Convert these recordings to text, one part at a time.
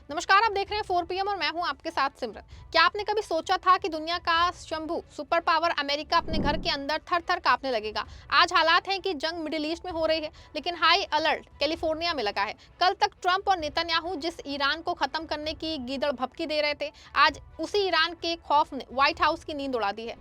नमस्कार, आप देख रहे हैं 4 पीएम और मैं हूं आपके साथ सिमरन। क्या आपने कभी सोचा था कि दुनिया का शंभू सुपर पावर अमेरिका अपने घर के अंदर थर-थर कांपने लगेगा? आज हालात हैं कि जंग मिडिल ईस्ट में हो रही है, लेकिन हाई अलर्ट कैलिफोर्निया में लगा है। कल तक ट्रंप और नेतन्याहू जिस ईरान को खत्म करने की गीदड़ भभकी दे रहे थे, आज उसी ईरान के खौफ ने व्हाइट हाउस की नींद उड़ा दी है।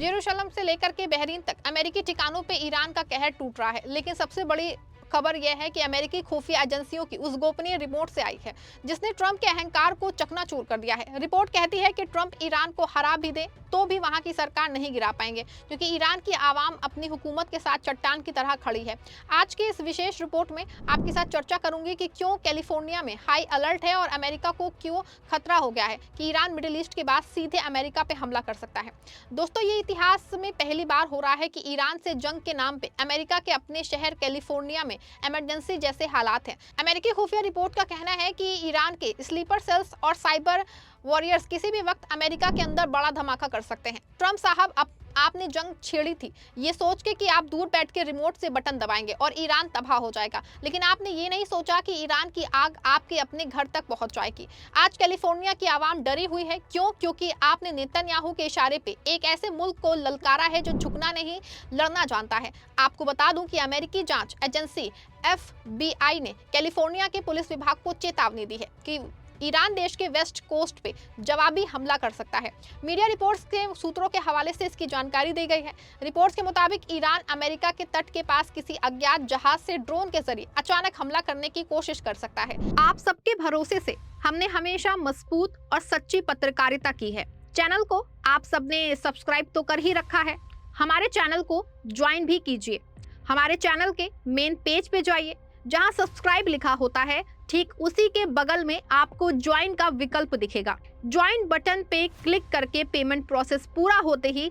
यरूशलेम से लेकर के बहरीन तक अमेरिकी ठिकानों पे ईरान का कहर टूट रहा है, लेकिन सबसे बड़ी खबर यह है कि अमेरिकी खुफिया एजेंसियों की उस गोपनीय रिपोर्ट से आई है जिसने ट्रंप के अहंकार को चकनाचूर कर दिया है। रिपोर्ट कहती है कि ट्रंप ईरान को हरा भी दे तो भी वहां की सरकार नहीं गिरा पाएंगे, क्योंकि ईरान की आवाम अपनी हुकूमत के साथ चट्टान की तरह खड़ी है। आज की इस विशेष रिपोर्ट में आपके साथ चर्चा करूंगी कि क्यों कैलिफोर्निया में हाई अलर्ट है और अमेरिका को क्यों खतरा हो गया है कि ईरान मिडिल ईस्ट के बाद सीधे अमेरिका पे हमला कर सकता है। दोस्तों, ये इतिहास में पहली बार हो रहा है कि ईरान से जंग के नाम पे अमेरिका के अपने शहर कैलिफोर्निया में इमरजेंसी जैसे हालात हैं। अमेरिकी खुफिया रिपोर्ट का कहना है कि ईरान के स्लीपर सेल्स और साइबर वॉरियर्स किसी भी वक्त अमेरिका के अंदर बड़ा धमाका कर सकते हैं। ट्रंप साहब आपने जंग छेड़ी थी ये सोच के कि आप दूर बैठ के रिमोट से बटन दबाएंगे और ईरान तबाह हो जाएगा, लेकिन आपने ये नहीं सोचा कि ईरान की आग आपके अपने घर तक पहुंच जाएगी। आज कैलिफोर्निया की आवाम डरी हुई है। क्यों? क्योंकि आपने नेतन्याहू के इशारे पे एक ऐसे मुल्क को ललकारा है जो झुकना नहीं, लड़ना जानता है। आपको बता दूं कि अमेरिकी जांच एजेंसी FBI ने कैलिफोर्निया के पुलिस विभाग को चेतावनी दी है कि ईरान देश के वेस्ट कोस्ट पे जवाबी हमला कर सकता है। मीडिया रिपोर्ट्स के सूत्रों के हवाले से इसकी जानकारी दी गई है। रिपोर्ट्स के मुताबिक ईरान अमेरिका के तट के पास किसी अज्ञात जहाज से ड्रोन के जरिए अचानक हमला करने की कोशिश कर सकता है। आप सबके भरोसे से हमने हमेशा मजबूत और सच्ची पत्रकारिता की है। चैनल को आप सबने सब्सक्राइब तो कर ही रखा है, हमारे चैनल को ज्वाइन भी कीजिए। हमारे चैनल के मेन पेज पे जाइए, जहां सब्सक्राइब लिखा होता है ठीक उसी के बगल में आपको ज्वाइन का विकल्प दिखेगा। ज्वाइन बटन पे क्लिक करके पेमेंट प्रोसेस पूरा होते ही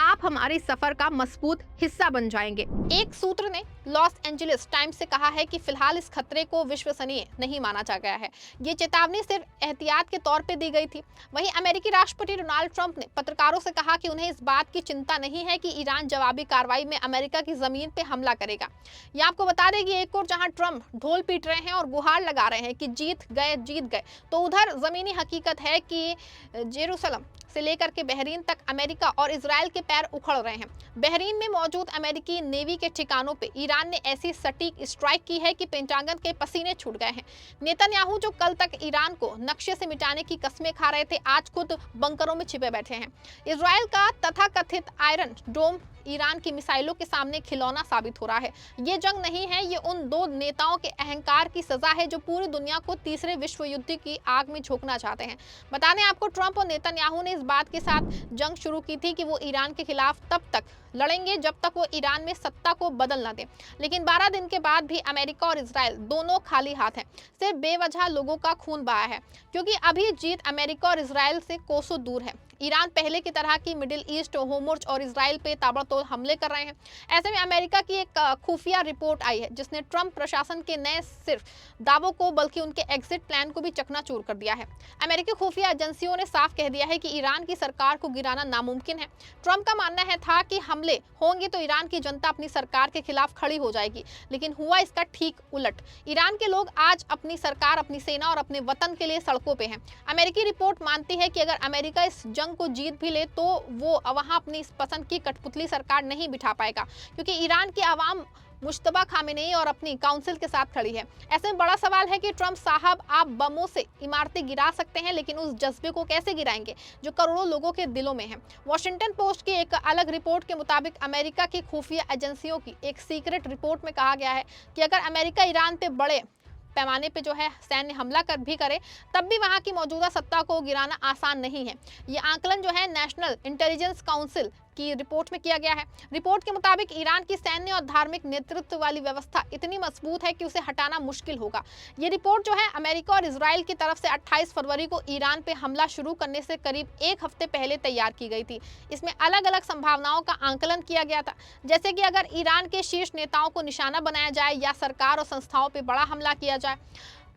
आप हमारे सफर का मजबूत हिस्सा बन जाएंगे। एक सूत्र ने लॉस एंजलिस टाइम्स से कहा है कि फिलहाल इस खतरे को विश्वसनीय नहीं माना जा गया है। ये चेतावनी सिर्फ एहतियात के तौर पे दी गई थी। वहीं अमेरिकी राष्ट्रपति डोनाल्ड ट्रंप ने पत्रकारों से कहा कि उन्हें इस बात की चिंता नहीं है कि ईरान जवाबी कार्रवाई में अमेरिका की जमीन पे हमला करेगा। ये आपको बता देगी, एक और जहां ट्रंप ढोल पीट रहे हैं और गुहार लगा रहे हैं कि जीत गए, तो उधर जमीनी हकीकत है कि जेरूसलम से लेकर के बहरीन तक अमेरिका और इजराइल के पैर उखड़ रहे हैं। बहरीन में मौजूद अमेरिकी नेवी के ठिकानों पे ईरान ने ऐसी सटीक स्ट्राइक की है कि पेंटागन के पसीने छूट गए हैं। नेतन्याहू जो कल तक ईरान को नक्शे से मिटाने की कस्में खा रहे थे, आज खुद बंकरों में छिपे बैठे हैं। इजराइल का तथाकथित आयरन डोम ईरान की मिसाइलों के सामने खिलौना साबित हो रहा है। ये जंग नहीं है, ये उन दो नेताओं के अहंकार की सजा है जो पूरी दुनिया को तीसरे विश्व युद्ध की आग में झोंकना चाहते हैं। बता दें आपको, ट्रंप और नेतन्याहू ने इस बात के साथ जंग शुरू की थी कि वो ईरान के खिलाफ तब तक लड़ेंगे जब तक वो ईरान में सत्ता को बदल न दे। लेकिन 12 दिन के बाद भी अमेरिका और इजराइल दोनों खाली हाथ हैं। सिर्फ बेवजह लोगों का खून बहा है, क्योंकि अभी जीत अमेरिका और इजराइल से कोसों दूर है। ईरान पहले की तरह की मिडिल ईस्ट, होर्मुज और इजराइल पे ताबड़तोड़ हमले कर रहे हैं। ऐसे में अमेरिका की एक खुफिया रिपोर्ट आई है जिसने ट्रंप प्रशासन के नए सिर्फ दावों को बल्कि उनके एग्जिट प्लान को भी चकनाचूर कर दिया है। अमेरिकी खुफिया एजेंसियों ने साफ कह दिया है कि ईरान की सरकार को गिराना नामुमकिन है। ट्रंप का मानना था कि हमले होंगे तो ईरान की जनता अपनी सरकार के खिलाफ खड़ी हो जाएगी, लेकिन हुआ इसका ठीक उलट। ईरान के लोग आज अपनी सरकार, अपनी सेना और अपने वतन के लिए सड़कों पे हैं। अमेरिकी रिपोर्ट मानती है कि अगर अमेरिका इस जंग को जीत भी ले तो वो वहां अपनी इस पसंद की कठपुतली सरकार नहीं बिठा पाएगा, क्योंकि ईरान की आवाम मुश्तबा खामेनेई और अपनी काउंसिल के साथ खड़ी है। ऐसे में बड़ा सवाल है कि ट्रंप साहब, आप बमों से इमारतें गिरा सकते हैं, लेकिन उस जज्बे को कैसे गिराएंगे जो करोड़ों लोगों के दिलों में है। वॉशिंगटन पोस्ट की एक अलग रिपोर्ट के मुताबिक अमेरिका की खुफिया एजेंसियों की एक सीक्रेट रिपोर्ट में कहा गया है कि अगर अमेरिका ईरान पे बड़े पैमाने पे जो है सैन्य हमला कर भी करे, तब भी वहां की मौजूदा सत्ता को गिराना आसान नहीं है। ये आकलन जो है नेशनल इंटेलिजेंस काउंसिल की रिपोर्ट में किया गया है। रिपोर्ट के मुताबिक ईरान की सैन्य और धार्मिक नेतृत्व वाली व्यवस्था इतनी मजबूत है कि उसे हटाना मुश्किल होगा। ये रिपोर्ट जो है अमेरिका और इजराइल की तरफ से 28 फरवरी को ईरान पे हमला शुरू करने से करीब एक हफ्ते पहले तैयार की गई थी। इसमें अलग अलग संभावनाओं का आंकलन किया गया था, जैसे कि अगर ईरान के शीर्ष नेताओं को निशाना बनाया जाए या सरकार और संस्थाओं पर बड़ा हमला किया जाए।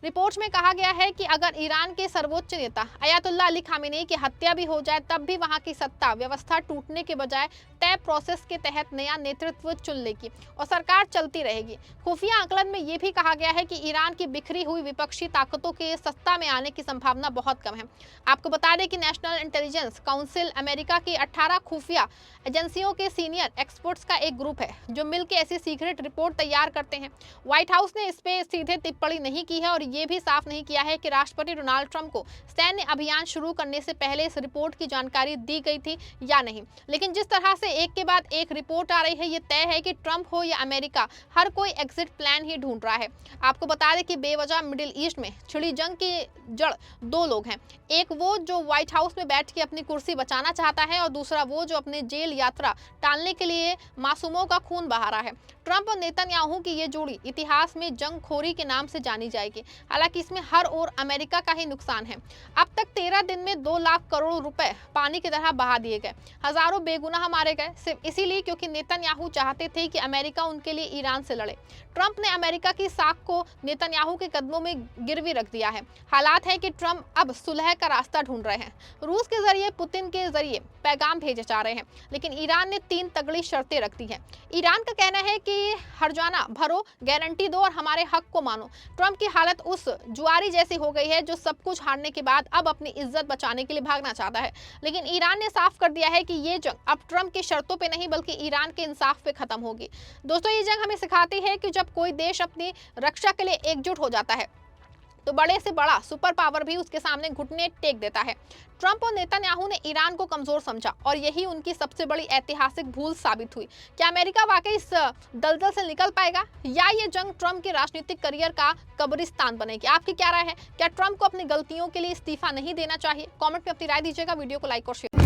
रिपोर्ट्स में कहा गया है कि अगर ईरान के सर्वोच्च नेता अयातुल्ला अली खामेनेई की हत्या भी हो जाए तब भी वहां की सत्ता व्यवस्था टूटने के बजाय तय प्रोसेस के तहत नया नेतृत्व चुन लेगी और सरकार चलती रहेगी। खुफिया आकलन में यह भी कहा गया है कि ईरान की बिखरी हुई विपक्षी ताकतों के सत्ता में आने की संभावना बहुत कम है। आपको बता दें कि नेशनल इंटेलिजेंस काउंसिल अमेरिका की 18 खुफिया एजेंसियों के सीनियर एक्सपर्ट्स का एक ग्रुप है जो मिलकर ऐसी सीक्रेट रिपोर्ट तैयार करते हैं। व्हाइट हाउस ने इस पे सीधे टिप्पणी नहीं की है और ये भी साफ नहीं किया है कि राष्ट्रपति डोनाल्ड ट्रंप को सैन्य अभियान शुरू करने से पहले इस रिपोर्ट की जानकारी दी गई थी या नहीं। लेकिन जिस तरह से एक के बाद एक रिपोर्ट आ रही है, ये तय है कि ट्रंप हो या अमेरिका, हर कोई एग्जिट प्लान ही ढूंढ रहा है। आपको बता दें कि बेवजह मिडिल ईस्ट में छिड़ी जंग की जड़ दो लोग हैं, एक वो जो व्हाइट हाउस में बैठ के अपनी कुर्सी बचाना चाहता है और दूसरा वो जो अपने जेल यात्रा टालने के लिए मासूमों का खून बहा रहा है। ट्रंप और नेतन्याहू की ये जोड़ी इतिहास में जंगखोरी के नाम से जानी जाएगी। हालांकि इसमें हर ओर अमेरिका का ही नुकसान है। अब तक 13 दिन में 2 लाख करोड़ रुपए पानी की तरह बहा दिए गए, हजारों बेगुनाह मारे गए, सिर्फ इसीलिए क्योंकि नेतन्याहू चाहते थे कि अमेरिका उनके लिए ईरान से लड़े। ट्रंप ने अमेरिका की साख को नेतन्याहू के कदमों में गिरवी रख दिया है। हालात है कि ट्रंप अब सुलह का रास्ता ढूंढ रहे हैं। रूस के जरिए, पुतिन के जरिए पैगाम भेजे जा रहे हैं, लेकिन ईरान ने 3 तगड़ी शर्तें रख दी हैं। ईरान का कहना है कि हर्जाना भरो, गारंटी दो और हमारे हक को मानो। ट्रंप की हालत उस जुआरी जैसी हो गई है जो सब कुछ हारने के बाद अब अपनी इज्जत बचाने के लिए भागना चाहता है। लेकिन ईरान ने साफ कर दिया है कि ये जंग अब ट्रंप की शर्तों पे नहीं बल्कि ईरान के इंसाफ पे खत्म होगी। दोस्तों, ये जंग हमें सिखाती है कि जब कोई देश अपनी रक्षा के लिए एकजुट हो जाता है तो बड़े से बड़ा सुपर पावर भी उसके सामने घुटने टेक देता है। ट्रंप और नेतन्याहू ने ईरान को कमजोर समझा और यही उनकी सबसे बड़ी ऐतिहासिक भूल साबित हुई। क्या अमेरिका वाकई इस दलदल से निकल पाएगा या ये जंग ट्रंप के राजनीतिक करियर का कब्रिस्तान बनेगी? आपकी क्या राय है? क्या ट्रंप को अपनी गलतियों के लिए इस्तीफा नहीं देना चाहिए? कमेंट में अपनी राय दीजिएगा। वीडियो को लाइक और शेयर